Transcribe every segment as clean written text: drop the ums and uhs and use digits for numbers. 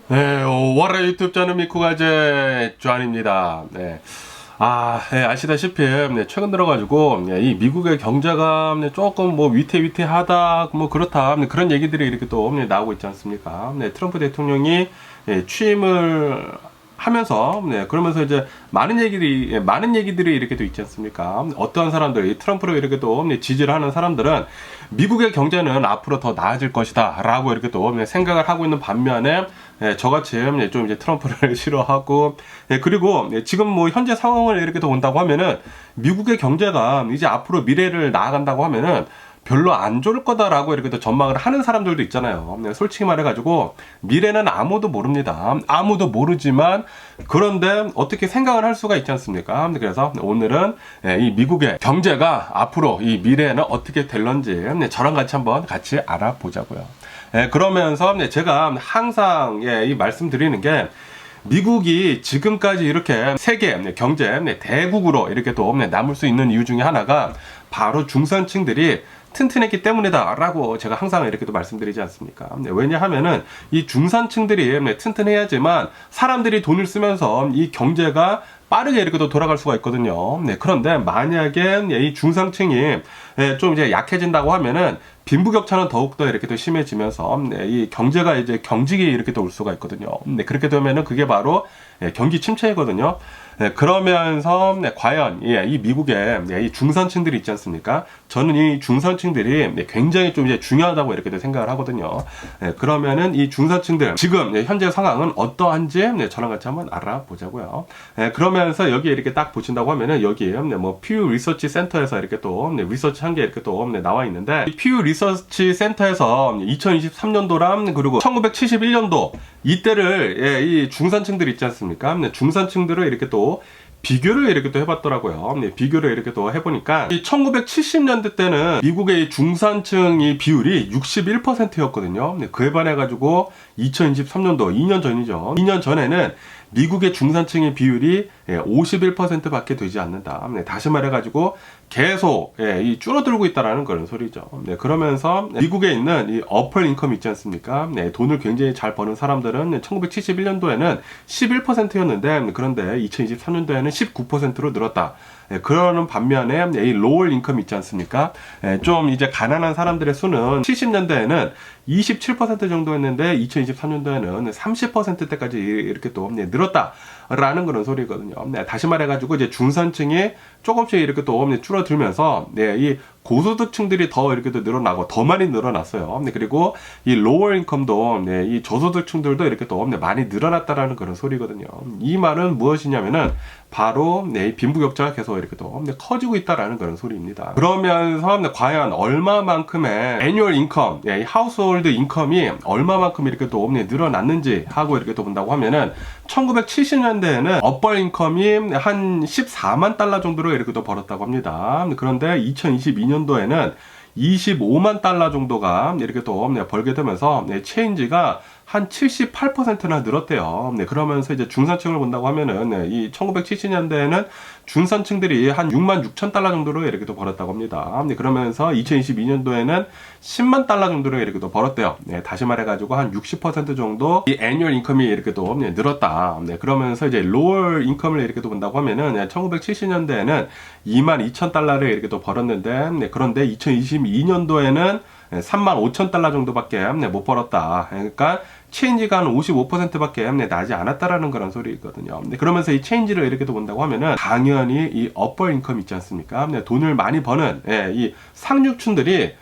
네, 월요 유튜브 저는 미쿠가제 쟈입니다. 네. 네, 아시다시피, 네, 최근 들어가지고, 네, 이 미국의 경제가, 네, 조금 뭐 위태위태하다, 뭐 그렇다, 네, 그런 얘기들이 이렇게 또, 네, 나오고 있지 않습니까? 네, 트럼프 대통령이, 네, 취임을 하면서, 네, 그러면서 이제 많은 얘기들이 이렇게 또 있지 않습니까? 어떠한 사람들이 트럼프를 이렇게 또, 네, 지지를 하는 사람들은 미국의 경제는 앞으로 더 나아질 것이다, 라고 이렇게 또, 네, 생각을 하고 있는 반면에, 네, 저같이 좀 이제 트럼프를 싫어하고, 네, 그리고 지금 뭐 현재 상황을 이렇게 더 본다고 하면은 미국의 경제가 이제 앞으로 미래를 나아간다고 하면은 별로 안 좋을 거다라고 이렇게 또 전망을 하는 사람들도 있잖아요. 네, 솔직히 말해가지고 미래는 아무도 모릅니다. 아무도 모르지만 그런데 어떻게 생각을 할 수가 있지 않습니까? 그래서 오늘은 이 미국의 경제가 앞으로 이 미래에는 어떻게 될런지 저랑 같이 알아보자고요. 그러면서 제가 항상 이 말씀드리는 게 미국이 지금까지 이렇게 세계 경제 대국으로 이렇게 또 남을 수 있는 이유 중에 하나가 바로 중산층들이 튼튼했기 때문이다 라고 제가 항상 이렇게 또 말씀드리지 않습니까? 왜냐하면은 이 중산층들이 튼튼해야지만 사람들이 돈을 쓰면서 이 경제가 빠르게 이렇게 또 돌아갈 수가 있거든요. 네, 그런데 만약에 이 중산층이 좀 이제 약해진다고 하면은 빈부격차는 더욱더 이렇게 또 심해지면서 이 경제가 이제 경직이 이렇게 또 올 수가 있거든요. 네, 그렇게 되면은 그게 바로 경기 침체이거든요. 네, 그러면서 과연 이 미국의 이 중산층들이 있지 않습니까? 저는 이 중산층들이 굉장히 좀 이제 중요하다고 이렇게 생각을 하거든요. 네, 그러면은 이 중산층들 지금 현재 상황은 어떠한지 저랑 같이 한번 알아보자고요. 네, 그러면서 여기 이렇게 딱 보신다고 하면은 여기 뭐 퓨 리서치 센터에서 이렇게 또 리서치 한 게 이렇게 또 나와 있는데 퓨 리서치 센터에서 2023년도랑 그리고 1971년도 이때를 이 중산층들 있지 않습니까? 중산층들을 이렇게 또 비교를 이렇게 또 해봤더라고요. 네, 비교를 이렇게 또 해보니까 이 1970년대 때는 미국의 중산층이 비율이 61%였거든요. 네, 그에 반해가지고 2023년도 2년 전이죠. 2년 전에는 미국의 중산층의 비율이 51%밖에 되지 않는다. 네, 다시 말해가지고 계속 이 줄어들고 있다라는 그런 소리죠. 네, 그러면서 미국에 있는 이 어퍼 인컴 있지 않습니까? 네, 돈을 굉장히 잘 버는 사람들은 1971년도에는 11%였는데 그런데 2023년도에는 19%로 늘었다. 그러는 반면에 이 로월 인컴 있지 않습니까? 좀 이제 가난한 사람들의 수는 70년대에는 27% 정도였는데 2023년도에는 30%대까지 이렇게 또 늘었다라는 그런 소리거든요. 다시 말해가지고 이제 중산층이 조금씩 이렇게 또 줄어들면서 이 고소득층들이 더 이렇게 또 늘어나고 더 많이 늘어났어요. 그리고 이 로워 인컴도 이 저소득층들도 이렇게 또 많이 늘어났다라는 그런 소리거든요. 이 말은 무엇이냐면은 바로 빈부격차가 계속 이렇게 또 커지고 있다라는 그런 소리입니다. 그러면서 과연 얼마만큼의 애뉴얼 인컴, 이 하우스홀드 인컴이 얼마만큼 이렇게 또 늘어났는지 하고 이렇게 또 본다고 하면은 1970년대에는 어퍼 인컴이 한 14만 달러 정도로 이렇게 또 벌었다고 합니다. 그런데 2022년도에는 25만 달러 정도가 이렇게 또 벌게 되면서 체인지가 한 78%나 늘었대요. 네, 그러면서 이제 중산층을 본다고 하면은 이 1970년대에는 중산층들이 한 6만 6천 달러 정도로 이렇게 또 벌었다고 합니다. 네, 그러면서 2022년도에는 10만 달러 정도로 이렇게 또 벌었대요. 네, 다시 말해가지고 한 60% 정도 이 애뉴얼 인컴이 이렇게 또 늘었다. 네, 그러면서 이제 로월 인컴을 이렇게 또 본다고 하면은 1970년대에는 2만 2천 달러를 이렇게 또 벌었는데 그런데 2022년도에는 3만 5천 달러 정도밖에 못 벌었다. 그러니까 체인지가 한 55%밖에 나지 않았다라는 그런 소리거든요. 그러면서 이 체인지를 이렇게 또 본다고 하면은 당연히 이 어퍼 인컴 있지 않습니까? 돈을 많이 버는 이 상류층들이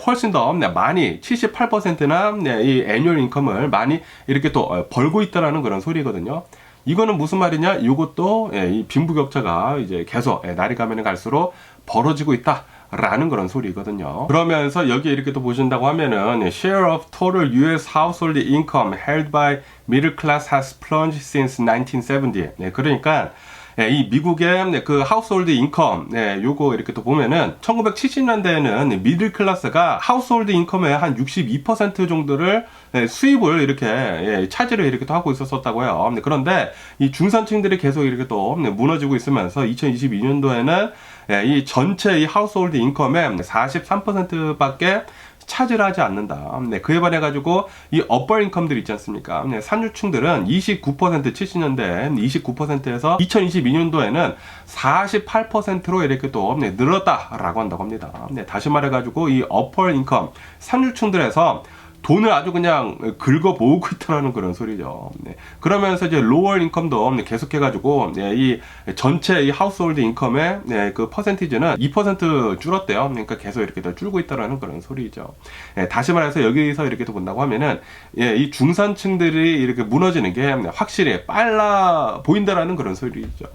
훨씬 더 많이 78%나 이 애뉴얼 인컴을 많이 이렇게 또 벌고 있다라는 그런 소리거든요. 이거는 무슨 말이냐? 이것도 이 빈부격차가 이제 계속 날이 가면 갈수록 벌어지고 있다. 라는 그런 소리거든요. 그러면서 여기 이렇게 또 보신다고 하면은 Share of total US household income held by middle class has plunged since 1970. 네, 그러니까 이 미국의 그 하우스홀드 인컴, 요거 이렇게 또 보면은 1970년대에는 미들 클래스가 하우스홀드 인컴의 한 62% 정도를 수입을 이렇게 차지를 이렇게 또 하고 있었다고요. 그런데 이 중산층들이 계속 이렇게 또 무너지고 있으면서 2022년도에는 이 전체 이 하우스홀드 인컴의 43%밖에 차지를 하지 않는다. 네, 그에 반해 가지고 이 upper income들 있지 않습니까? 네, 상류층들은 29% 70년대 29%에서 2022년도에는 48%로 이렇게 또 네, 늘었다라고 한다고 합니다. 네, 다시 말해 가지고 이 upper income 상류층들에서 돈을 아주 그냥 긁어 모으고 있다는 그런 소리죠. 네. 그러면서 이제 lower income도 계속해가지고 네, 이 전체 이 household income의 네, 그 퍼센티지는 2% 줄었대요. 그러니까 계속 이렇게 더 줄고 있다는 그런 소리죠. 네, 다시 말해서 여기서 이렇게 또 본다고 하면은 예, 이 중산층들이 이렇게 무너지는 게 확실히 빨라 보인다라는 그런 소리죠.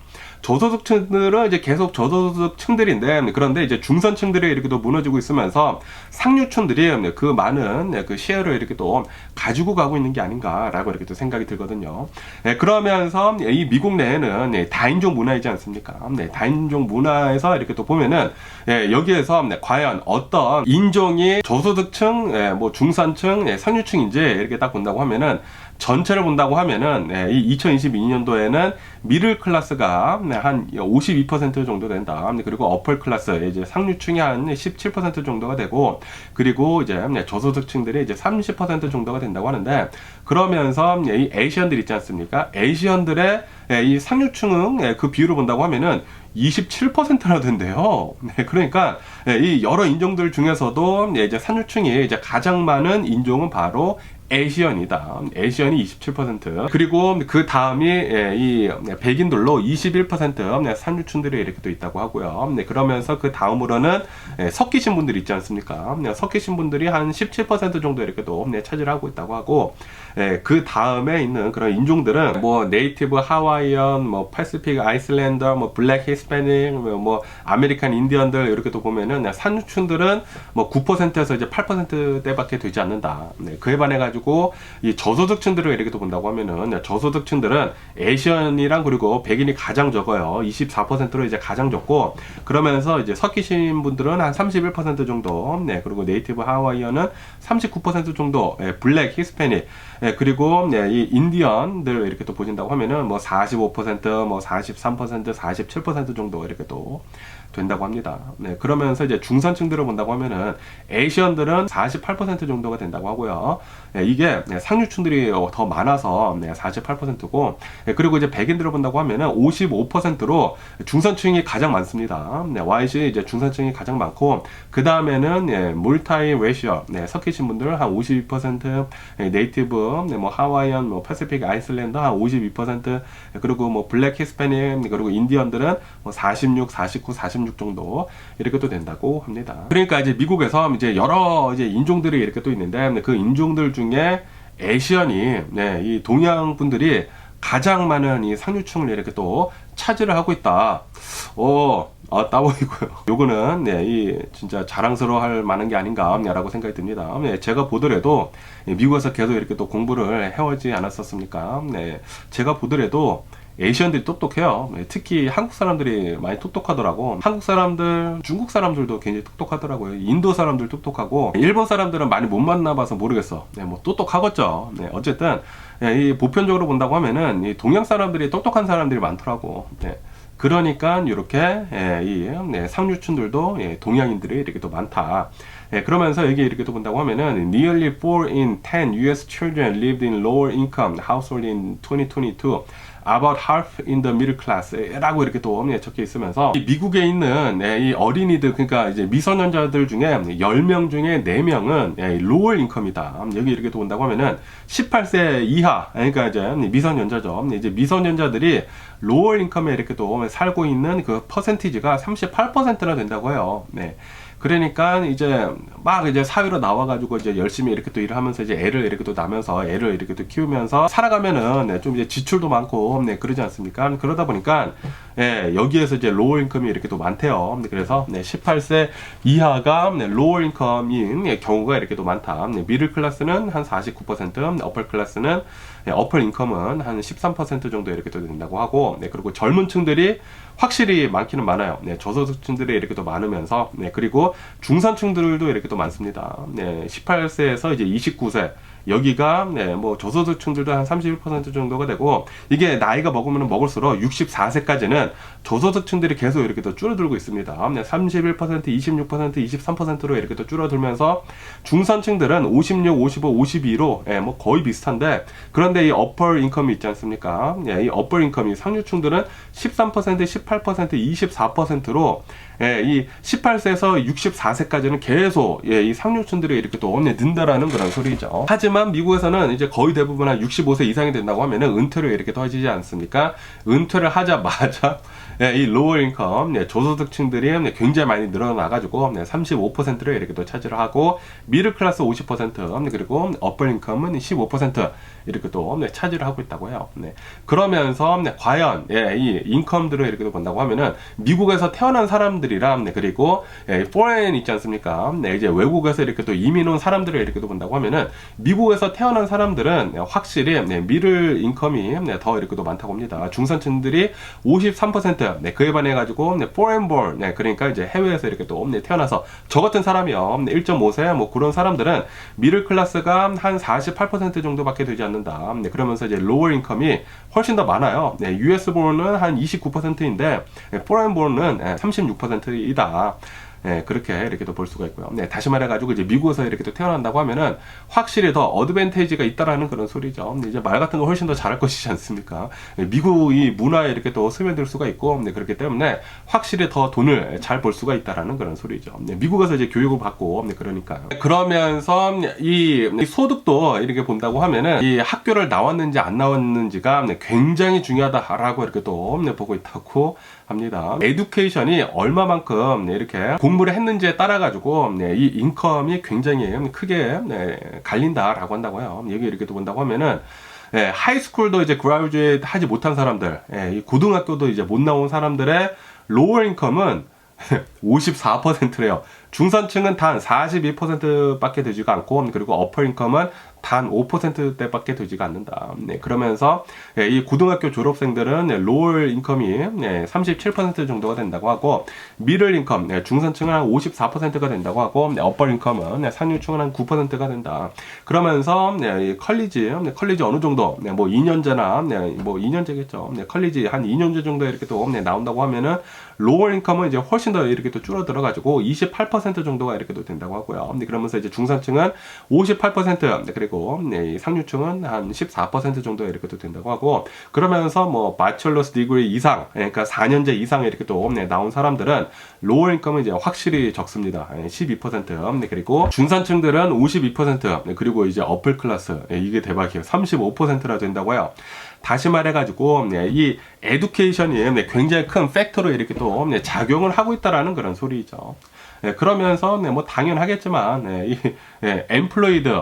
저소득층들은 이제 계속 저소득층들인데 그런데 이제 중산층들이 이렇게 또 무너지고 있으면서 상류층들이 그 많은 그 시혜를 이렇게 또 가지고 가고 있는 게 아닌가라고 이렇게 또 생각이 들거든요. 네, 그러면서 이 미국 내에는 다인종 문화이지 않습니까? 네, 다인종 문화에서 이렇게 또 보면은 여기에서 과연 어떤 인종이 저소득층, 뭐 중산층, 상류층인지 이렇게 딱 본다고 하면은 전체를 본다고 하면은 이 2022년도에는 미들 클래스가 한 52% 정도 된다. 그리고 어펄 클래스 이제 상류층이 한 17% 정도가 되고 그리고 이제 저소득층들이 이제 30% 정도가 된다고 하는데 그러면서 이 에이시언들 있지 않습니까? 에이시언들의 이 상류층은 그 비율을 본다고 하면은 27%나 된대요. 네, 그러니까 이 여러 인종들 중에서도 이제 상류층이 이제 가장 많은 인종은 바로 에이시언이다. 에이시언이 27%. 그리고 그 다음이 이 백인들로 21% 상류층들이 이렇게 또 있다고 하고요. 네, 그러면서 그 다음으로는 섞이신 분들 있지 않습니까? 섞이신 분들이 한 17% 정도 이렇게 또 차지를 하고 있다고 하고 그 다음에 있는 그런 인종들은 뭐 네이티브 하와이언, 뭐 패시픽 아이슬랜더, 뭐 블랙 히스패닉, 뭐 아메리칸 인디언들 이렇게 또 보면은 상류층들은 뭐 9%에서 이제 8%대밖에 되지 않는다. 네, 그에 반해 가지고 이 저소득층들을 이렇게 또 본다고 하면은 저소득층들은 에이시언이랑 그리고 백인이 가장 적어요. 24%로 이제 가장 적고 그러면서 이제 섞이신 분들은 한 31% 정도. 네, 그리고 네이티브 하와이언은 39% 정도. 블랙 히스패닉 그리고 이 인디언들 이렇게 또 보신다고 하면은 뭐 45%, 뭐 43%, 47% 정도 이렇게 또 된다고 합니다. 네, 그러면서 이제 중산층들을 본다고 하면은 에이시언들은 48% 정도가 된다고 하고요. 네, 이게 상류층들이 더 많아서 48%고 그리고 이제 백인들을 본다고 하면은 55%로 중산층이 가장 많습니다. 네, YC 이제 중산층이 가장 많고 그 다음에는 물타이 레시어 섞이신 분들 한 52%, 네이티브 뭐 하와이안, 뭐 패시픽 아이슬랜드 한 52%, 그리고 뭐 블랙 히스패닉 그리고 인디언들은 뭐 46, 49, 46 정도 이렇게 또 된다고 합니다. 그러니까 이제 미국에서 이제 여러 이제 인종들이 이렇게 또 있는데 그 인종들 중에 에이시언이 이 동양 분들이 가장 많은 이 상류층을 이렇게 또 차지를 하고 있다. 따보이고요. 요거는 이 진짜 자랑스러워할 만한 게 아닌가라고 생각이 듭니다. 제가 보더라도 미국에서 계속 이렇게 또 공부를 해오지 않았었습니까? 제가 보더라도 에이시언들이 똑똑해요. 특히 한국 사람들이 많이 똑똑하더라고. 한국 사람들, 중국 사람들도 굉장히 똑똑하더라고요. 인도 사람들 똑똑하고 일본 사람들은 많이 못 만나봐서 모르겠어. 뭐 똑똑하겠죠. 어쨌든 이 보편적으로 본다고 하면은 이 동양 사람들이 똑똑한 사람들이 많더라고. 그러니까 이렇게 이 상류층들도 동양인들이 이렇게 또 많다. 그러면서 여기 이렇게 또 본다고 하면은 nearly 4 in 10 US children lived in lower income household in 2022. about half in the middle class 라고 이렇게 또 적혀 있으면서 이 미국에 있는 이 어린이들 그러니까 이제 미성년자들 중에 10명 중에 4명은 lower income이다. 여기 이렇게 또 본다고 하면은 18세 이하 그러니까 이제 미성년자죠. 이제 미성년자들이 lower income에 이렇게 또 살고 있는 그 퍼센티지가 38%나 된다고 해요. 그러니까 이제 막 이제 사회로 나와가지고 이제 열심히 이렇게 또 일을 하면서 이제 애를 이렇게 또 나면서 애를 이렇게 또 키우면서 살아가면은 좀 이제 지출도 많고 그러지 않습니까? 그러다 보니까 여기에서 이제 로우 인컴이 이렇게 또 많대요. 그래서 18세 이하가 로우 인컴인 경우가 이렇게 또 많다. 미들 클래스는 한 49%, 어펄 클래스는 어펄 인컴은 한 13% 정도 이렇게 또 된다고 하고 그리고 젊은 층들이 확실히 많기는 많아요. 네, 저소득층들이 이렇게 또 많으면서, 네, 그리고 중산층들도 이렇게 또 많습니다. 네, 18세에서 이제 29세. 여기가, 네, 뭐, 저소득층들도 한 31% 정도가 되고, 이게 나이가 먹으면 먹을수록 64세까지는 저소득층들이 계속 이렇게 또 줄어들고 있습니다. 네, 31%, 26%, 23%로 이렇게 또 줄어들면서, 중산층들은 56, 55, 52로, 예, 뭐, 거의 비슷한데, 그런데 이 어퍼 인컴이 있지 않습니까? 예, 이 어퍼 인컴이 상류층들은 13%, 18%, 24%로, 예, 이 18세에서 64세까지는 계속, 예, 이 상류층들이 이렇게 또 는다라는 그런 소리죠. 하지만 미국에서는 이제 거의 대부분 한 65세 이상이 된다고 하면은 은퇴를 이렇게 더 하지 않습니까? 은퇴를 하자마자, 예, 이 로어 인컴, 예, 저소득층들이 굉장히 많이 늘어나가지고, 35%를 이렇게 또 차지를 하고, 미들 클래스 50%, 그리고 어퍼 인컴은 15% 이렇게 또 차지를 하고 있다고 해요. 네. 그러면서, 과연, 예, 이 인컴들을 이렇게 또 본다고 하면은, 미국에서 태어난 사람들이랑, 그리고, 예, foreign 있지 않습니까? 네, 이제 외국에서 이렇게 또 이민 온 사람들을 이렇게 또 본다고 하면은, 미국에서 태어난 사람들은 확실히, 미들 인컴이 더 이렇게 또 많다고 합니다. 중산층들이 53%, 그에 반해가지고, foreign born, 그러니까 이제 해외에서 이렇게 또 태어나서, 저 같은 사람이요, 1.5세, 뭐 그런 사람들은 미들 클래스가 한 48% 정도밖에 되지 않는다. 그러면서 이제 로어 인컴이 훨씬 더 많아요. US born은 한 29%인데, foreign born은 36%이다. 네, 그렇게 이렇게 또 볼 수가 있고요. 네, 다시 말해가지고 이제 미국에서 이렇게 또 태어난다고 하면은 확실히 더 어드밴테이지가 있다라는 그런 소리죠. 이제 말 같은 거 훨씬 더 잘할 것이지 않습니까? 미국 이 문화에 이렇게 또 스며들 수가 있고, 네, 그렇기 때문에 확실히 더 돈을 잘 벌 수가 있다라는 그런 소리죠. 네, 미국에서 이제 교육을 받고, 네, 그러니까요. 그러면서 이 소득도 이렇게 본다고 하면은 이 학교를 나왔는지 안 나왔는지가 굉장히 중요하다라고 이렇게 또 보고 있다고 합니다. 에듀케이션이 얼마만큼 이렇게 공부를 했는지에 따라 가지고 이 인컴이 굉장히 크게 갈린다라고 한다고요. 여기 이렇게 또 본다고 하면은 하이스쿨도 이제 그라듀에이트 하지 못한 사람들, 이 고등학교도 이제 못 나온 사람들의 로어 인컴은 54%래요. 중산층은 단 42%밖에 되지가 않고, 그리고 어퍼 인컴은 단 5%대밖에 되지가 않는다. 네, 그러면서 이 고등학교 졸업생들은 로어 인컴이 37% 정도가 된다고 하고, 미들 인컴, 중산층은 한 54%가 된다고 하고, 어퍼 인컴은 상류층은 한 9%가 된다. 그러면서 컬리지 어느 정도, 뭐 2년제나 뭐 2년제겠죠. 컬리지 한 2년제 정도 이렇게 또 나온다고 하면은 로어 인컴은 이제 훨씬 더 이렇게 또 줄어들어 가지고 28% 정도가 이렇게 또 된다고 하고요. 그러면서 이제 중산층은 58%, 그리고 상류층은 한 14% 정도 이렇게 또 된다고 하고, 그러면서 뭐 바첼러스 디그리 이상, 그러니까 4년제 이상 이렇게 또 나온 사람들은 로어 인컴은 이제 확실히 적습니다. 12%, 그리고 중산층들은 52%, 그리고 이제 어플 클래스, 이게 대박이에요. 35%나 된다고 해요. 다시 말해가지고 이 에듀케이션이 굉장히 큰 팩터로 이렇게 또 작용을 하고 있다라는 그런 소리죠. 그러면서 뭐 당연하겠지만 이 엠플로이드,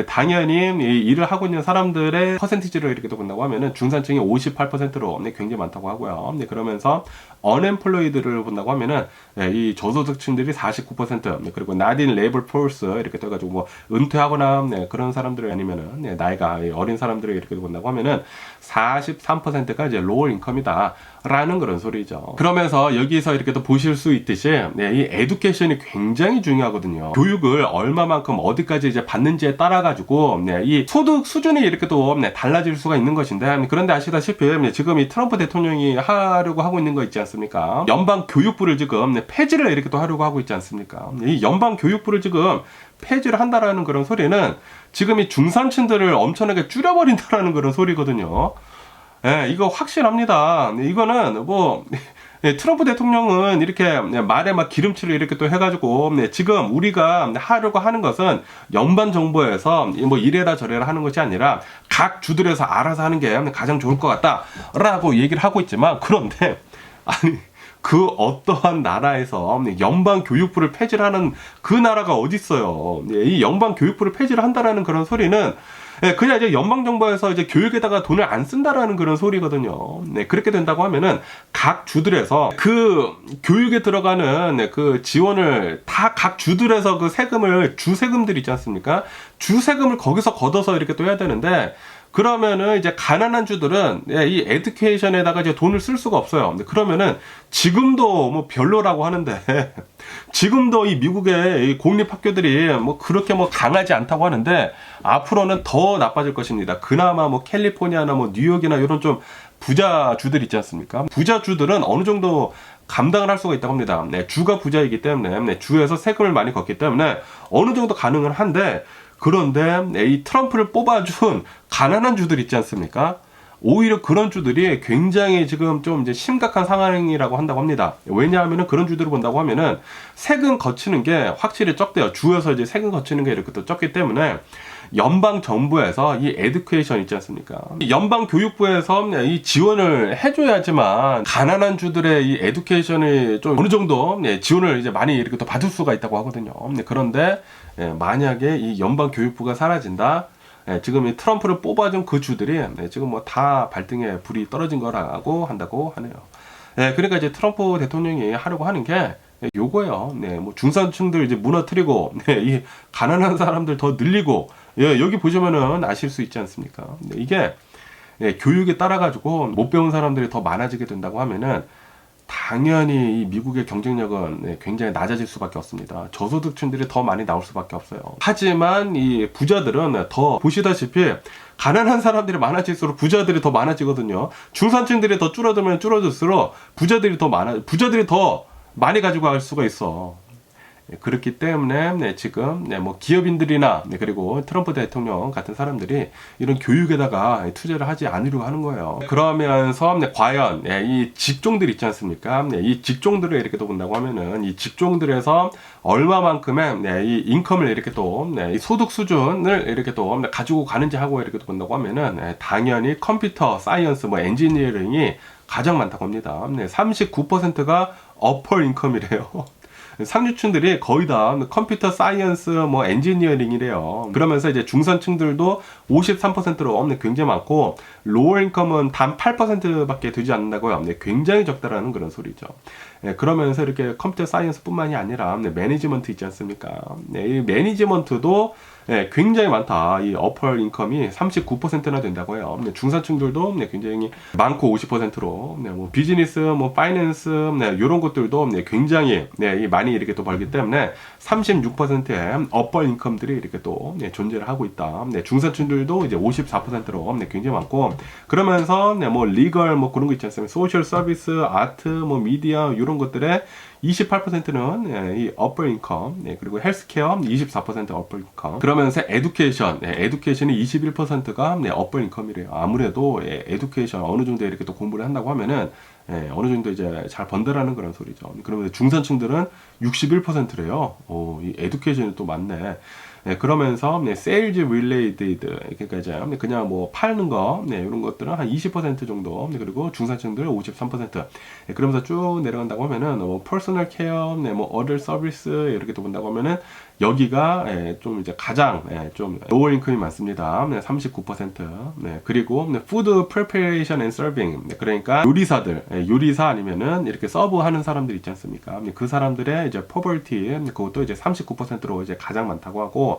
당연히 이 일을 하고 있는 사람들의 퍼센티지를 이렇게 또 본다고 하면은 중산층이 58%로 굉장히 많다고 하고요. 그러면서 언엠플로이드를 본다고 하면은 이 저소득층들이 49%, 그리고 not in labor force 이렇게 떠가지고 뭐 은퇴하거나 그런 사람들 아니면은 나이가 어린 사람들을 이렇게 본다고 하면은 43%가 이제 로어 인컴이다라는 그런 소리죠. 그러면서 여기서 이렇게 또 보실 수 있듯이 이 에듀케이션이 굉장히 중요하거든요. 교육을 얼마만큼 어디까지 이제 받는지에 따라 가지고 이 소득 수준이 이렇게 또 달라질 수가 있는 것인데, 그런데 아시다시피 지금 이 트럼프 대통령이 하려고 하고 있는 거 있지 않습니까? 연방 교육부를 지금 폐지를 이렇게 또 하려고 하고 있지 않습니까? 이 연방 교육부를 지금 폐지를 한다라는 그런 소리는 지금 이 중산층들을 엄청나게 줄여버린다라는 그런 소리거든요. 이거 확실합니다. 이거는 뭐 트럼프 대통령은 이렇게 말에 막 기름칠을 이렇게 또 해가지고 지금 우리가 하려고 하는 것은 연방 정부에서 뭐 이래라 저래라 하는 것이 아니라 각 주들에서 알아서 하는 게 가장 좋을 것 같다라고 얘기를 하고 있지만, 그런데 아니 그 어떠한 나라에서 연방 교육부를 폐지를 하는 그 나라가 어디 있어요? 이 연방 교육부를 폐지를 한다라는 그런 소리는 그냥 이제 연방정부에서 이제 교육에다가 돈을 안 쓴다라는 그런 소리거든요. 그렇게 된다고 하면은 각 주들에서 그 교육에 들어가는 그 지원을 다 각 주들에서 그 세금을, 주세금들 있지 않습니까? 주세금을 거기서 걷어서 이렇게 또 해야 되는데, 그러면은 이제 가난한 주들은 이 에듀케이션에다가 이제 돈을 쓸 수가 없어요. 그러면은 지금도 뭐 별로라고 하는데 지금도 이 미국의 이 공립학교들이 뭐 그렇게 뭐 강하지 않다고 하는데 앞으로는 더 나빠질 것입니다. 그나마 뭐 캘리포니아나 뭐 뉴욕이나 이런 좀 부자주들 있지 않습니까? 부자주들은 어느 정도 감당을 할 수가 있다고 합니다. 주가 부자이기 때문에 주에서 세금을 많이 걷기 때문에 어느 정도 가능은 한데, 그런데 이 트럼프를 뽑아준 가난한 주들 있지 않습니까? 오히려 그런 주들이 굉장히 지금 좀 이제 심각한 상황이라고 한다고 합니다. 왜냐하면은 그런 주들을 본다고 하면은 세금 거치는 게 확실히 적대요. 주에서 이제 세금 거치는 게 이렇게 또 적기 때문에 연방 정부에서 이 에듀케이션 있지 않습니까? 연방 교육부에서 이 지원을 해줘야지만 가난한 주들의 이 에듀케이션이 좀 어느 정도 지원을 이제 많이 이렇게 또 받을 수가 있다고 하거든요. 그런데 만약에 이 연방 교육부가 사라진다, 지금 이 트럼프를 뽑아준 그 주들이 지금 뭐 다 발등에 불이 떨어진 거라고 한다고 하네요. 그러니까 이제 트럼프 대통령이 하려고 하는 게 요거예요. 뭐 중산층들 이제 무너뜨리고, 이 가난한 사람들 더 늘리고, 여기 보시면은 아실 수 있지 않습니까? 이게 교육에 따라 가지고 못 배운 사람들이 더 많아지게 된다고 하면은 당연히 이 미국의 경쟁력은 굉장히 낮아질 수밖에 없습니다. 저소득층들이 더 많이 나올 수밖에 없어요. 하지만 이 부자들은 더 보시다시피 가난한 사람들이 많아질수록 부자들이 더 많아지거든요. 중산층들이 더 줄어들면 줄어들수록 부자들이 더 많이 가지고 갈 수가 있어. 그렇기 때문에 지금 뭐 기업인들이나 그리고 트럼프 대통령 같은 사람들이 이런 교육에다가 투자를 하지 않으려고 하는 거예요. 그러면서 과연 이 직종들 있지 않습니까? 이 직종들을 이렇게 또 본다고 하면은 이 직종들에서 얼마만큼의 이 인컴을 이렇게 또 이 소득 수준을 이렇게 또 가지고 가는지 하고 이렇게 또 본다고 하면은 당연히 컴퓨터 사이언스 뭐 엔지니어링이 가장 많다고 합니다. 39%가 어퍼 인컴이래요. 상류층들이 거의 다 컴퓨터 사이언스 뭐 엔지니어링이래요. 그러면서 이제 중산층들도 53%로 굉장히 많고, 로어 인컴은 단 8%밖에 되지 않는다고요. 굉장히 적다라는 그런 소리죠. 그러면서 이렇게 컴퓨터 사이언스 뿐만이 아니라 매니지먼트 있지 않습니까? 이 매니지먼트도 굉장히 많다. 이 어퍼 인컴이 39%나 된다고 해요. 중산층들도 굉장히 많고 50%로 뭐 비즈니스, 뭐 파이낸스 이런 것들도 굉장히 많이 이렇게 또 벌기 때문에 36%의 어퍼 인컴들이 이렇게 또 존재를 하고 있다. 중산층들도 이제 54%로 굉장히 많고, 그러면서 뭐 리걸 뭐 그런 거 있지 않습니까? 소셜 서비스, 아트, 뭐 미디어 이런 것들에 28%는 이 upper income, 그리고 헬스케어 24% upper income. 그러면서 에듀케이션이 21%가 upper income이래요. 아무래도 에듀케이션 어느 정도 이렇게 또 공부를 한다고 하면은 어느 정도 이제 잘 번다라는 그런 소리죠. 그러면 중산층들은 61%래요. 이 에듀케이션이 또 많네. 그러면서 sales related, 그러니까 이제 그냥 뭐 파는 거 이런 것들은 한 20% 정도, 그리고 중산층들은 53%. 그러면서 쭉 내려간다고 하면은 뭐 personal care, 뭐 other service 이렇게 또 본다고 하면은 여기가 좀 이제 가장 좀 lower income이 많습니다. 39%. 그리고 food preparation and serving, 그러니까 요리사 아니면은 이렇게 서브하는 사람들 있지 않습니까? 그 사람들의 이제 poverty, 그것도 이제 39%로 이제 가장 많다고 하고,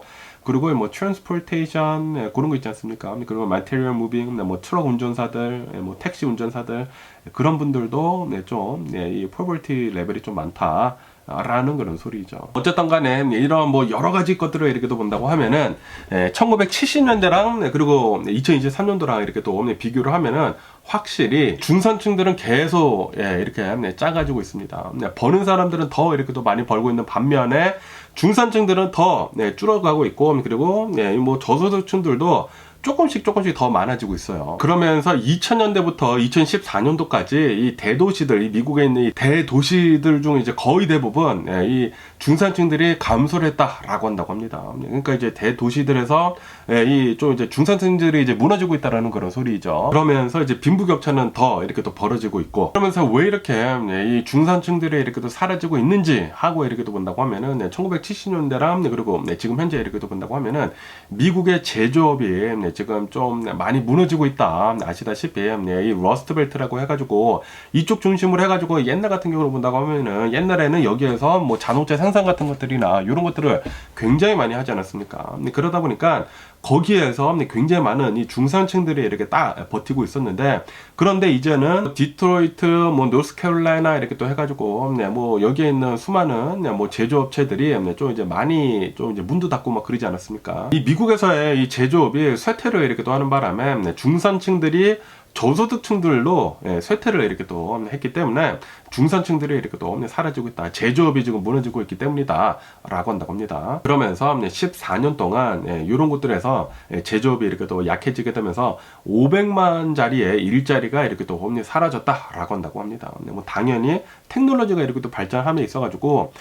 그리고 뭐 transportation 그런 거 있지 않습니까? 그리고 material moving, 뭐 트럭 운전사들, 뭐 택시 운전사들, 그런 분들도 좀 이 poverty 레벨이 좀 많다 라는 그런 소리죠. 어쨌든 간에 이런 뭐 여러 가지 것들을 이렇게 또 본다고 하면은 1970년대랑 그리고 2023년도랑 이렇게 또 비교를 하면은 확실히 중산층들은 계속 이렇게 짜가지고 있습니다. 버는 사람들은 더 이렇게 또 많이 벌고 있는 반면에 중산층들은 더 줄어가고 있고, 그리고 뭐 저소득층들도 조금씩 더 많아지고 있어요. 그러면서 2000년대부터 2014년도까지 이 대도시들, 이 미국에 있는 이 대도시들 중 이제 거의 대부분 이 중산층들이 감소를 했다라고 한다고 합니다. 그러니까 이제 대도시들에서 이 좀 이제 중산층들이 이제 무너지고 있다라는 그런 소리죠. 그러면서 이제 빈부격차는 더 이렇게 또 벌어지고 있고, 그러면서 왜 이렇게 이 중산층들이 이렇게 또 사라지고 있는지 하고 이렇게 또 본다고 하면은 1970년대랑 그리고 지금 현재 이렇게 또 본다고 하면은 미국의 제조업이 지금 좀 많이 무너지고 있다. 아시다시피 이 러스트벨트라고 해가지고 이쪽 중심으로 해가지고 옛날 같은 경우로 본다고 하면은 옛날에는 여기에서 뭐 자동차 생산 같은 것들이나 이런 것들을 굉장히 많이 하지 않았습니까? 그러다 보니까 거기에서 굉장히 많은 이 중산층들이 이렇게 딱 버티고 있었는데, 그런데 이제는 디트로이트, 뭐 노스캐롤라이나 이렇게 또 해가지고 뭐 여기에 있는 수많은 뭐 제조업체들이 좀 이제 많이 좀 이제 문도 닫고 막 그러지 않았습니까? 이 미국에서의 이 제조업이 쇠퇴를 이렇게 또 하는 바람에 중산층들이 저소득층들로 쇠퇴를 이렇게 또 했기 때문에 중산층들이 이렇게 또 사라지고 있다. 제조업이 지금 무너지고 있기 때문이다. 라고 한다고 합니다. 그러면서 14년 동안 이런 곳들에서 제조업이 이렇게 또 약해지게 되면서 500만 자리의 일자리가 이렇게 또 사라졌다. 라고 한다고 합니다. 뭐 당연히 테크놀로지가 이렇게 또 발전함에 있어가지고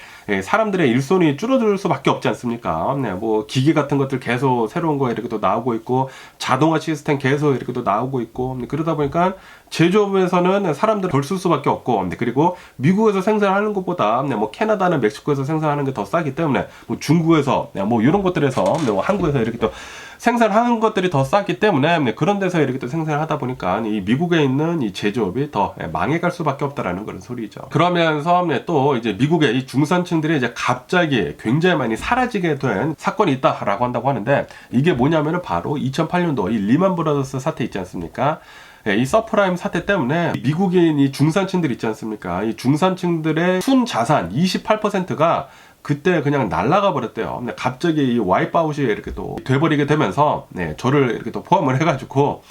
사람들의 일손이 줄어들 수밖에 없지 않습니까? 뭐 기기 같은 것들 계속 새로운 거 이렇게 또 나오고 있고, 자동화 시스템 계속 이렇게 또 나오고 있고, 그러다 보니까 제조업에서는 사람들을 덜 쓸 수밖에 없고, 그리고 미국에서 생산하는 것보다 뭐 캐나다나 멕시코에서 생산하는 게 더 싸기 때문에, 뭐 중국에서 뭐 이런 것들에서 뭐 한국에서 이렇게 또 생산하는 것들이 더 싸기 때문에 그런 데서 이렇게 또 생산을 하다 보니까 이 미국에 있는 이 제조업이 더 망해갈 수밖에 없다라는 그런 소리죠. 그러면서 또 이제 미국의 이 중산층들이 이제 갑자기 굉장히 많이 사라지게 된 사건이 있다라고 한다고 하는데, 이게 뭐냐면은 바로 2008년도 이 리만 브라더스 사태 있지 않습니까? 이 서프라임 사태 때문에 미국인 이 중산층들 있지 않습니까? 이 중산층들의 순자산 28%가 그때 그냥 날아가 버렸대요. 근데 갑자기 이 와이프아웃이 이렇게 또 돼버리게 되면서 저를 이렇게 또 포함을 해가지고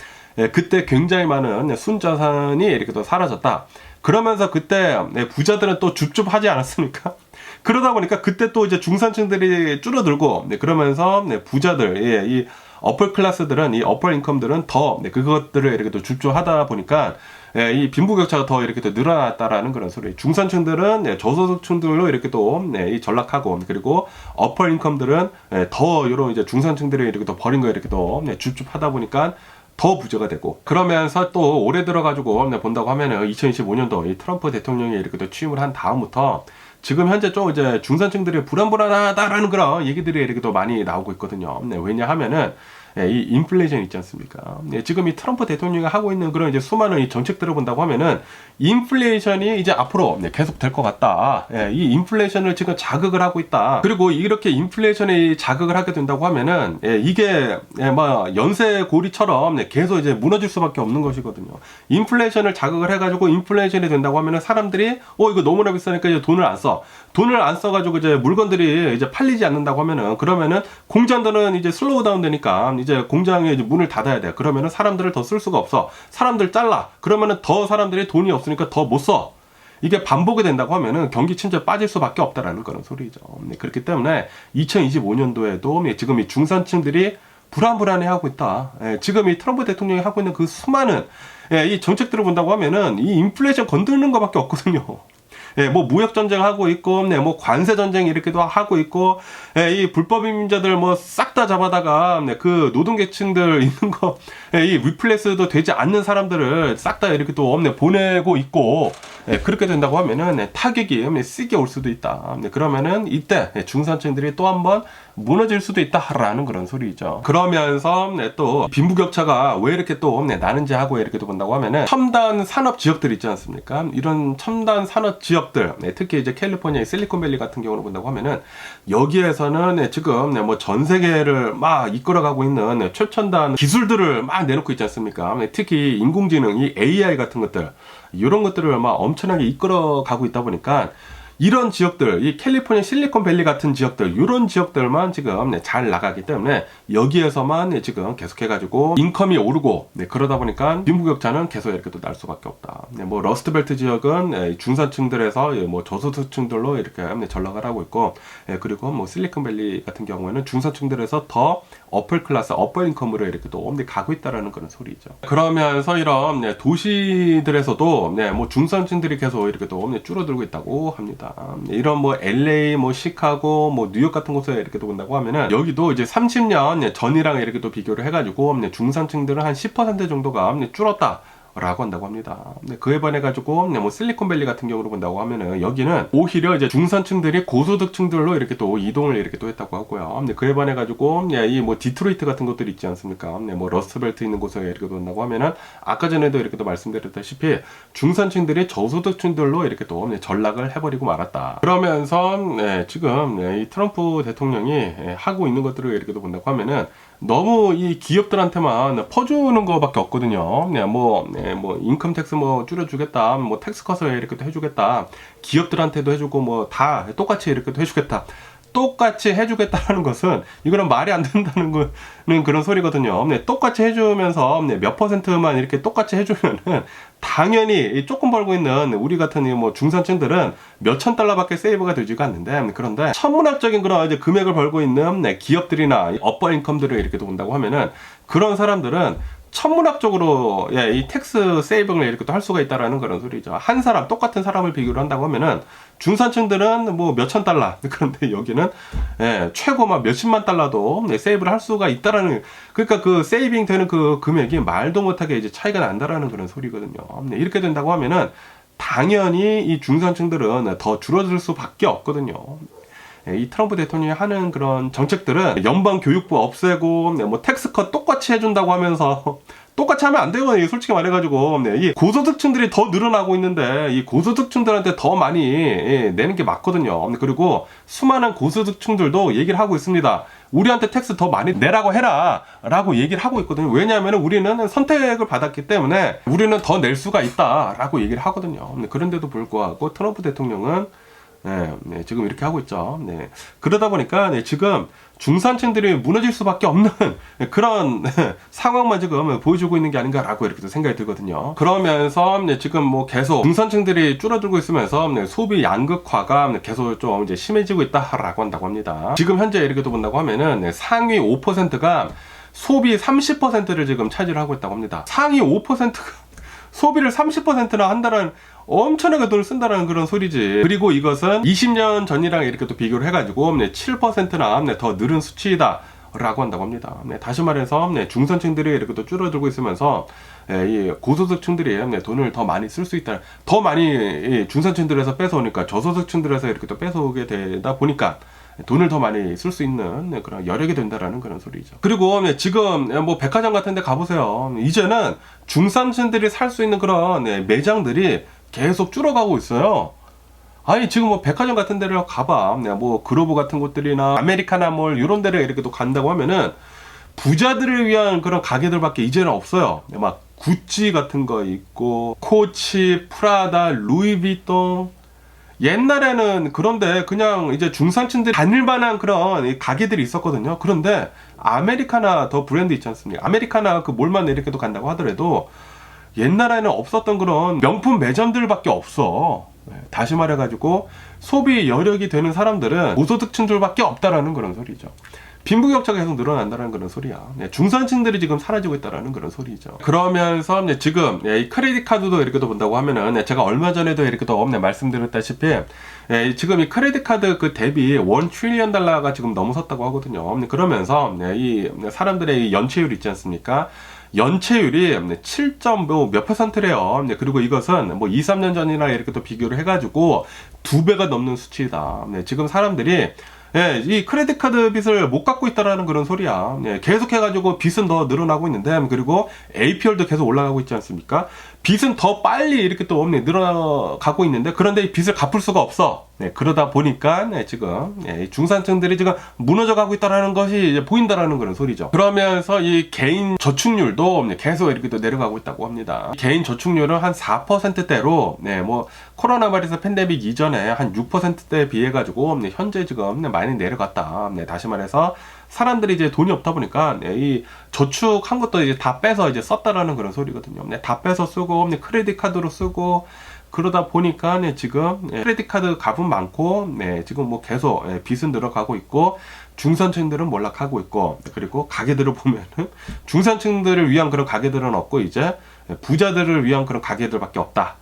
그때 굉장히 많은 순자산이 이렇게 또 사라졌다. 그러면서 그때 부자들은 또 줍줍하지 않았습니까? 그러다 보니까 그때 또 이제 중산층들이 줄어들고, 그러면서 부자들, 이 어플 클래스들은, 이 어플 인컴들은 더 그것들을 이렇게 또 줍줍하다 보니까 이 빈부격차가 더 이렇게 또 늘어났다라는 그런 소리. 중산층들은 저소득층들로 이렇게 또 전락하고, 그리고 어플 인컴들은 더 이런 이제 중산층들이 이렇게 또 버린 거 이렇게 또 줍줍하다 보니까 더 부자가 되고, 그러면서 또 올해 들어가지고 본다고 하면은 2025년도 이 트럼프 대통령이 이렇게 또 취임을 한 다음부터 지금 현재 좀 이제 중산층들이 불안불안하다라는 그런 얘기들이 이렇게 또 많이 나오고 있거든요. 왜냐하면은 이 인플레이션 있지 않습니까? 지금 이 트럼프 대통령이 하고 있는 그런 이제 수많은 이 정책들을 본다고 하면은 인플레이션이 이제 앞으로 계속 될 것 같다. 이 인플레이션을 지금 자극을 하고 있다. 그리고 이렇게 인플레이션이 자극을 하게 된다고 하면은 이게 뭐 연쇄고리처럼 계속 이제 무너질 수밖에 없는 것이거든요. 인플레이션을 자극을 해가지고 인플레이션이 된다고 하면은 사람들이 이거 너무나 비싸니까 이제 돈을 안 써. 돈을 안 써가지고 이제 물건들이 이제 팔리지 않는다고 하면은, 그러면은 공장들은 이제 슬로우 다운 되니까 이제 공장에 이제 문을 닫아야 돼. 그러면은 사람들을 더 쓸 수가 없어. 사람들 잘라. 그러면은 더 사람들이 돈이 없으니까 더 못 써. 이게 반복이 된다고 하면은 경기 침체에 빠질 수밖에 없다라는 그런 소리죠. 그렇기 때문에 2025년도에도 지금 이 중산층들이 불안해하고 있다. 지금 이 트럼프 대통령이 하고 있는 그 수많은 이 정책들을 본다고 하면은 이 인플레이션 건드는 것밖에 없거든요. 뭐 무역 전쟁 하고 있고, 뭐 관세 전쟁 이렇게도 하고 있고, 이 불법 이민자들 뭐 싹 다 잡아다가 그 노동계층들 있는 거, 이 리플레이스도 되지 않는 사람들을 싹 다 이렇게 또 보내고 있고, 그렇게 된다고 하면은 타격이 세게 올 수도 있다. 그러면은 이때 중산층들이 또 한번 무너질 수도 있다라는 그런 소리죠. 그러면서 또 빈부격차가 왜 이렇게 또 나는지 하고 이렇게 또 본다고 하면은 첨단 산업 지역들 있지 않습니까? 이런 첨단 산업 지역들, 특히 이제 캘리포니아의 실리콘밸리 같은 경우를 본다고 하면은 여기에서는 지금 뭐 전 세계를 막 이끌어가고 있는 최첨단 기술들을 막 내놓고 있지 않습니까? 특히 인공지능, 이 AI 같은 것들, 이런 것들을 막 엄청나게 이끌어가고 있다 보니까 이런 지역들, 이 캘리포니아 실리콘밸리 같은 지역들, 이런 지역들만 지금 잘 나가기 때문에 여기에서만 지금 계속해가지고 인컴이 오르고, 그러다 보니까 빈부격차는 계속 이렇게 또 날 수밖에 없다. 뭐 러스트벨트 지역은 중산층들에서 뭐 저소득층들로 이렇게 전락을 하고 있고, 그리고 뭐 실리콘밸리 같은 경우에는 중산층들에서 더 어플 클래스, 어플 인컴으로 이렇게 또 가고 있다라는 그런 소리죠. 그러면서 이런 도시들에서도 뭐 중산층들이 계속 이렇게 또 줄어들고 있다고 합니다. 이런 뭐 LA, 뭐 시카고, 뭐 뉴욕 같은 곳에 이렇게 또 본다고 하면은 여기도 이제 30년 전이랑 이렇게 또 비교를 해가지고 중산층들은 한 10% 정도가 줄었다. 라고 한다고 합니다. 그에 반해 가지고 뭐 실리콘밸리 같은 경우로 본다고 하면은 여기는 오히려 이제 중산층들이 고소득층들로 이렇게 또 이동을 이렇게 또 했다고 하고요. 그에 반해 가지고 이 뭐 디트로이트 같은 것들 있지 않습니까? 뭐 러스트벨트 있는 곳에 이렇게 본다고 하면은 아까 전에도 이렇게 또 말씀드렸다시피 중산층들이 저소득층들로 이렇게 또 전락을 해버리고 말았다. 그러면서 지금 이 트럼프 대통령이 하고 있는 것들을 이렇게 또 본다고 하면은 너무 이 기업들한테만 퍼주는 거밖에 없거든요. 뭐 인컴 텍스 뭐 줄여주겠다, 뭐 텍스 컷을 이렇게 또 해주겠다, 기업들한테도 해주고 뭐 다 똑같이 이렇게 또 해주겠다. 똑같이 해주겠다는 것은 이거는 말이 안 된다는 거는 그런 소리거든요. 똑같이 해주면서 몇 퍼센트만 이렇게 똑같이 해주면은 당연히 조금 벌고 있는 우리 같은 뭐 중산층들은 몇천 달러밖에 세이브가 되지가 않는데, 그런데 천문학적인 그런 이제 금액을 벌고 있는 기업들이나 어퍼 인컴들을 이렇게 본다고 하면은 그런 사람들은 천문학적으로 이 텍스 세이빙을 이렇게 또 할 수가 있다라는 그런 소리죠. 한 사람, 똑같은 사람을 비교를 한다고 하면은 중산층들은 뭐 몇천 달러, 그런데 여기는 최고 막 몇십만 달러도 세이브를 할 수가 있다라는, 그러니까 그 세이빙 되는 그 금액이 말도 못하게 이제 차이가 난다라는 그런 소리거든요. 이렇게 된다고 하면은 당연히 이 중산층들은 더 줄어들 수밖에 없거든요. 이 트럼프 대통령이 하는 그런 정책들은 연방 교육부 없애고 뭐 텍스컷 똑같이 해준다고 하면서 똑같이 하면 안 돼요. 솔직히 말해가지고 이 고소득층들이 더 늘어나고 있는데 이 고소득층들한테 더 많이 내는 게 맞거든요. 그리고 수많은 고소득층들도 얘기를 하고 있습니다. 우리한테 텍스 더 많이 내라고 해라 라고 얘기를 하고 있거든요. 왜냐하면 우리는 선택을 받았기 때문에 우리는 더 낼 수가 있다 라고 얘기를 하거든요. 그런데도 불구하고 트럼프 대통령은 지금 이렇게 하고 있죠. 그러다 보니까 지금 중산층들이 무너질 수밖에 없는 그런 상황만 지금 보여주고 있는 게 아닌가라고 이렇게 생각이 들거든요. 그러면서 지금 뭐 계속 중산층들이 줄어들고 있으면서 소비 양극화가 계속 좀 이제 심해지고 있다라고 한다고 합니다. 지금 현재 이렇게 본다고 하면은 상위 5%가 소비 30%를 지금 차지하고 있다고 합니다. 상위 5%가 소비를 30%나 한다는 엄청나게 돈을 쓴다는 그런 소리지. 그리고 이것은 20년 전이랑 이렇게 또 비교를 해가지고 7%나 더 늘은 수치이다 라고 한다고 합니다. 다시 말해서 중산층들이 이렇게 또 줄어들고 있으면서 이 고소득층들이 돈을 더 많이 쓸 수 있다. 더 많이 중산층들에서 뺏어오니까 저소득층들에서 이렇게 또 뺏어오게 되다 보니까 돈을 더 많이 쓸 수 있는 그런 여력이 된다라는 그런 소리죠. 그리고 지금 뭐 백화점 같은 데 가보세요. 이제는 중산층들이 살 수 있는 그런 매장들이 계속 줄어가고 있어요. 아니 지금 뭐 백화점 같은 데를 가봐. 뭐 그로브 같은 곳들이나 아메리카나몰 이런 데를 이렇게 또 간다고 하면은 부자들을 위한 그런 가게들밖에 이제는 없어요. 막 구찌 같은 거 있고 코치, 프라다, 루이비통. 옛날에는 그런데 그냥 이제 중산층들이 다닐 만한 그런 가게들이 있었거든요. 그런데 아메리카나 더 브랜드 있지 않습니까? 아메리카나 그 몰만 이렇게도 간다고 하더라도 옛날에는 없었던 그런 명품 매점들밖에 없어. 다시 말해가지고 소비 여력이 되는 사람들은 고소득층들밖에 없다라는 그런 소리죠. 빈부격차가 계속 늘어난다는 그런 소리야. 중산층들이 지금 사라지고 있다는 그런 소리죠. 그러면서 지금 이 크레딧 카드도 이렇게 또 본다고 하면은 제가 얼마 전에도 이렇게 또 말씀드렸다시피 지금 이 크레딧 카드 그 대비 1 트릴리언 달러가 지금 넘어섰다고 하거든요. 그러면서 이 사람들의 연체율 있지 않습니까? 연체율이 7몇 %래요. 그리고 이것은 뭐 2, 3년 전이나 이렇게 또 비교를 해가지고 2배가 넘는 수치이다. 지금 사람들이 이 크레딧 카드 빚을 못 갚고 있다라는 그런 소리야. 계속해가지고 빚은 더 늘어나고 있는데, 그리고 APR도 계속 올라가고 있지 않습니까? 빚은 더 빨리 이렇게 또 늘어가고 있는데, 그런데 이 빚을 갚을 수가 없어. 그러다 보니까 지금 중산층들이 지금 무너져가고 있다라는 것이 이제 보인다라는 그런 소리죠. 그러면서 이 개인 저축률도 계속 이렇게 또 내려가고 있다고 합니다. 개인 저축률은 한 4%대로 뭐 코로나 바이러스 팬데믹 이전에 한 6%대에 비해 가지고 현재 지금 많이 내려갔다. 다시 말해서 사람들이 이제 돈이 없다 보니까 이 저축한 것도 이제 다 빼서 이제 썼다라는 그런 소리거든요. 다 빼서 쓰고 크레딧 카드로 쓰고 그러다 보니까 지금 크레딧 카드 값은 많고 지금 뭐 계속 빚은 늘어가고 있고 중산층들은 몰락하고 있고, 그리고 가게들을 보면은 중산층들을 위한 그런 가게들은 없고 이제 부자들을 위한 그런 가게들밖에 없다.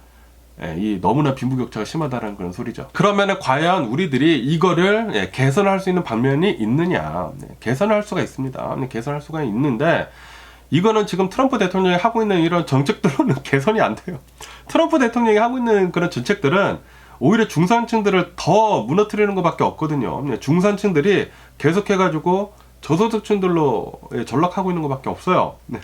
이 너무나 빈부격차가 심하다는 그런 소리죠. 그러면은 과연 우리들이 이거를 개선할 수 있는 방면이 있느냐? 개선할 수가 있습니다. 개선할 수가 있는데 이거는 지금 트럼프 대통령이 하고 있는 이런 정책들로는 개선이 안 돼요. 트럼프 대통령이 하고 있는 그런 정책들은 오히려 중산층들을 더 무너뜨리는 것밖에 없거든요. 중산층들이 계속해가지고 저소득층들로 전락하고 있는 것밖에 없어요. 네.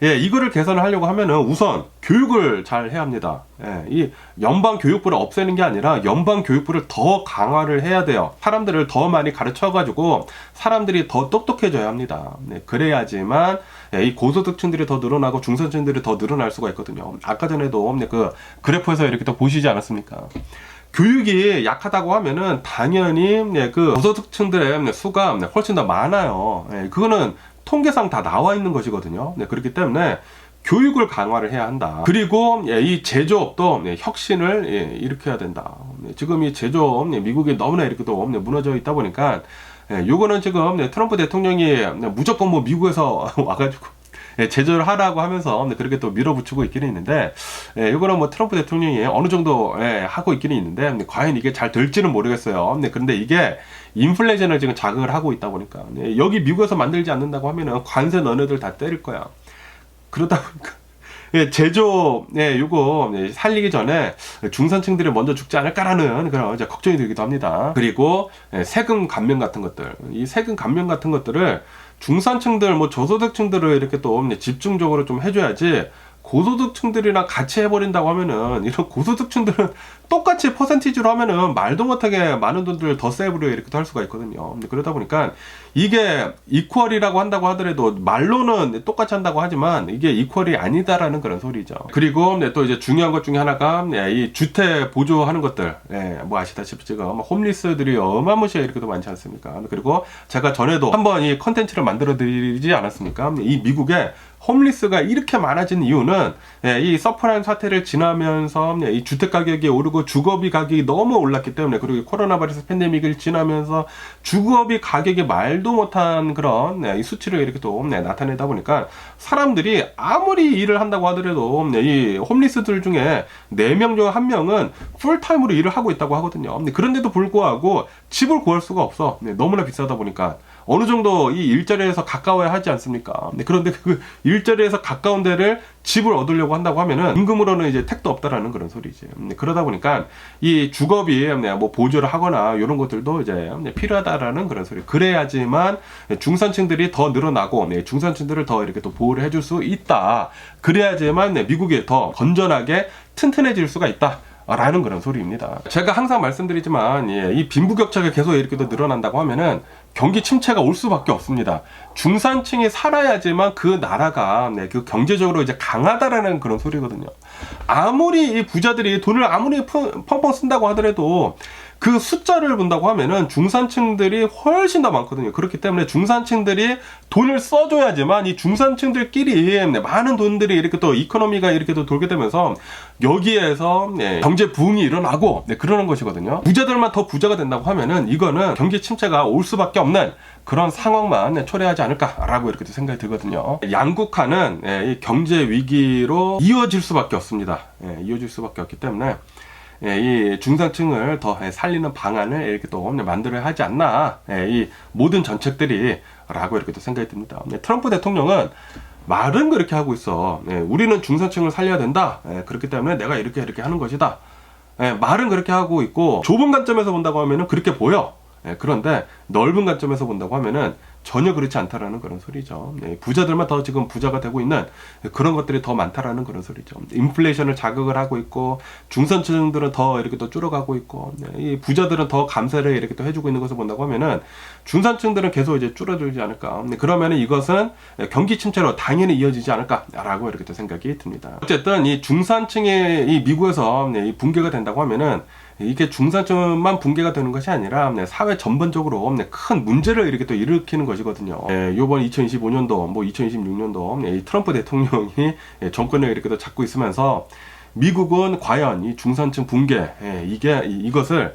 예, 이거를 개선을 하려고 하면은 우선 교육을 잘 해야 합니다. 예, 이 연방 교육부를 없애는 게 아니라 연방 교육부를 더 강화를 해야 돼요. 사람들을 더 많이 가르쳐가지고 사람들이 더 똑똑해져야 합니다. 네, 그래야지만 예, 이 고소득층들이 더 늘어나고 중산층들이 더 늘어날 수가 있거든요. 아까 전에도 그 그래프에서 이렇게 또 보시지 않았습니까? 교육이 약하다고 하면은 당연히 그 고소득층들의 수가 훨씬 더 많아요. 그거는 통계상 다 나와 있는 것이거든요. 그렇기 때문에 교육을 강화를 해야 한다. 그리고 이 제조업도 혁신을 일으켜야 된다. 지금 이 제조업 미국이 너무나 이렇게 또 무너져 있다 보니까 요거는 지금 트럼프 대통령이 무조건 뭐 미국에서 와가지고 제조를 하라고 하면서 그렇게 또 밀어붙이고 있기는 있는데, 이거는 뭐 트럼프 대통령이 어느 정도 하고 있기는 있는데, 과연 이게 잘 될지는 모르겠어요. 그런데 이게 인플레이션을 지금 자극을 하고 있다 보니까, 여기 미국에서 만들지 않는다고 하면은 관세 너네들 다 때릴 거야. 그러다 보니까 제조, 요거 살리기 전에 중산층들이 먼저 죽지 않을까라는 그런 이제 걱정이 들기도 합니다. 그리고 세금 감면 같은 것들, 이 세금 감면 같은 것들을 중산층들, 뭐 저소득층들을 이렇게 또 집중적으로 좀 해줘야지, 고소득층들이랑 같이 해버린다고 하면은 이런 고소득층들은 똑같이 퍼센티지로 하면은 말도 못하게 많은 돈들을 더 세이브로 이렇게 할 수가 있거든요. 그러다 보니까 이게 이퀄이라고 한다고 하더라도 말로는 똑같이 한다고 하지만 이게 이퀄이 아니다라는 그런 소리죠. 그리고 또 이제 중요한 것 중에 하나가 이 주택 보조하는 것들, 뭐 아시다시피 지금 홈리스들이 어마무시하게 이렇게도 많지 않습니까? 그리고 제가 전에도 한번 이 컨텐츠를 만들어 드리지 않았습니까? 이 미국에 홈리스가 이렇게 많아진 이유는 이 서프라임 사태를 지나면서 이 주택 가격이 오르고 주거비 가격이 너무 올랐기 때문에, 그리고 코로나 바이러스 팬데믹을 지나면서 주거비 가격이 말도 못한 그런 이 수치를 이렇게 또 나타내다 보니까 사람들이 아무리 일을 한다고 하더라도 이 홈리스들 중에 4명 중 1명은 풀타임으로 일을 하고 있다고 하거든요. 그런데도 불구하고 집을 구할 수가 없어. 너무나 비싸다 보니까. 어느 정도 이 일자리에서 가까워야 하지 않습니까? 그런데 그 일자리에서 가까운 데를 집을 얻으려고 한다고 하면은 임금으로는 이제 택도 없다라는 그런 소리지. 그러다 보니까 이 주거비 뭐 보조를 하거나 이런 것들도 이제 필요하다라는 그런 소리. 그래야지만 중산층들이 더 늘어나고 중산층들을 더 이렇게 또 보호를 해줄 수 있다. 그래야지만 미국이 더 건전하게 튼튼해질 수가 있다. 라는 그런 소리입니다. 제가 항상 말씀드리지만 이 빈부격차가 계속 이렇게 또 늘어난다고 하면은 경기 침체가 올 수밖에 없습니다. 중산층이 살아야지만 그 나라가 그 경제적으로 이제 강하다라는 그런 소리거든요. 아무리 이 부자들이 돈을 아무리 펑펑 쓴다고 하더라도 그 숫자를 본다고 하면은 중산층들이 훨씬 더 많거든요. 그렇기 때문에 중산층들이 돈을 써줘야지만 이 중산층들끼리 많은 돈들이 이렇게 또 이코노미가 이렇게 또 돌게 되면서 여기에서 경제 부흥이 일어나고 그러는 것이거든요. 부자들만 더 부자가 된다고 하면은 이거는 경기 침체가 올 수밖에 없는 그런 상황만 초래하지 않을까라고 이렇게 생각이 들거든요. 양극화는 이 경제 위기로 이어질 수밖에 없습니다. 이어질 수밖에 없기 때문에 이 중산층을 더 살리는 방안을 이렇게 또 만들어야 하지 않나, 이 모든 정책들이 라고 이렇게 또 생각이 듭니다. 트럼프 대통령은 말은 그렇게 하고 있어. 우리는 중산층을 살려야 된다. 그렇기 때문에 내가 이렇게 하는 것이다. 말은 그렇게 하고 있고, 좁은 관점에서 본다고 하면은 그렇게 보여. 그런데 넓은 관점에서 본다고 하면은 전혀 그렇지 않다라는 그런 소리죠. 부자들만 더 지금 부자가 되고 있는 그런 것들이 더 많다라는 그런 소리죠. 인플레이션을 자극을 하고 있고, 중산층들은 더 이렇게 또 줄어가고 있고, 이 부자들은 더 감세를 이렇게 또 해주고 있는 것을 본다고 하면은 중산층들은 계속 이제 줄어들지 않을까. 그러면은 이것은 경기 침체로 당연히 이어지지 않을까라고 이렇게 또 생각이 듭니다. 어쨌든 이 중산층이 이 미국에서 이 붕괴가 된다고 하면은 이게 중산층만 붕괴가 되는 것이 아니라 사회 전반적으로 큰 문제를 이렇게 또 일으키는 것이거든요. 요번 2025년도, 뭐 2026년도 이 트럼프 대통령이 정권을 이렇게 또 잡고 있으면서 미국은 과연 이 중산층 붕괴 이것을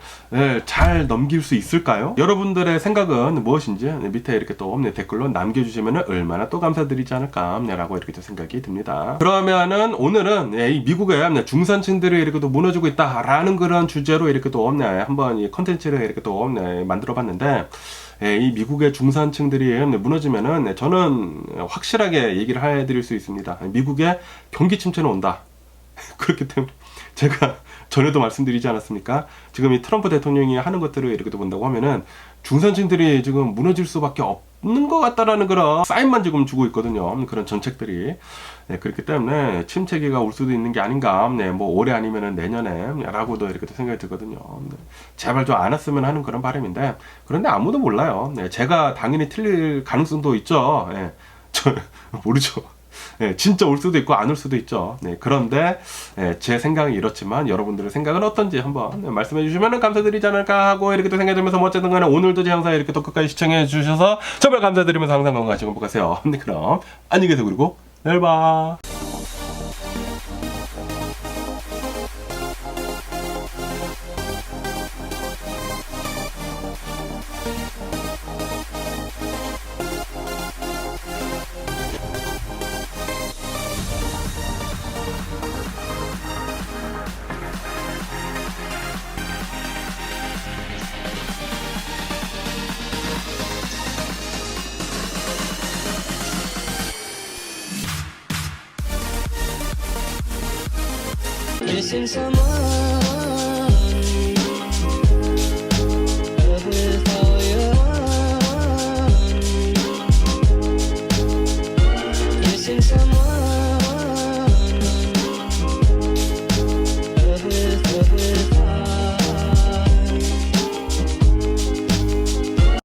잘 넘길 수 있을까요? 여러분들의 생각은 무엇인지 밑에 이렇게 또 댓글로 남겨주시면 얼마나 또 감사드리지 않을까라고 이렇게 또 생각이 듭니다. 그러면은 오늘은 이 미국의 중산층들이 이렇게 또 무너지고 있다라는 그런 주제로 이렇게 또 한번 이 컨텐츠를 이렇게 또 만들어봤는데. 이 미국의 중산층들이 무너지면은 저는 확실하게 얘기를 해드릴 수 있습니다. 미국의 경기 침체는 온다. 그렇기 때문에 제가 전에도 말씀드리지 않았습니까? 지금 이 트럼프 대통령이 하는 것들을 이렇게 본다고 하면은 중산층들이 지금 무너질 수밖에 없는 것 같다라는 그런 사인만 지금 주고 있거든요. 그런 정책들이. 그렇기 때문에 침체기가 올 수도 있는 게 아닌가. 뭐 올해 아니면은 내년에 라고도 이렇게 생각이 들거든요. 제발 좀 안 왔으면 하는 그런 바람인데 그런데 아무도 몰라요. 제가 당연히 틀릴 가능성도 있죠. 저 모르죠. 진짜 올 수도 있고 안 올 수도 있죠. 그런데 제 생각은 이렇지만 여러분들의 생각은 어떤지 한번 말씀해 주시면 감사드리지 않을까 하고 이렇게 또 생각이 들면서 뭐 어쨌든 간에 오늘도 제 영상 이렇게 또 끝까지 시청해 주셔서 정말 감사드리면서 항상 건강하시고 행복하세요. 그럼 안녕히 계세요. 그리고 내일 봐. Missing someone without you. Missing someone.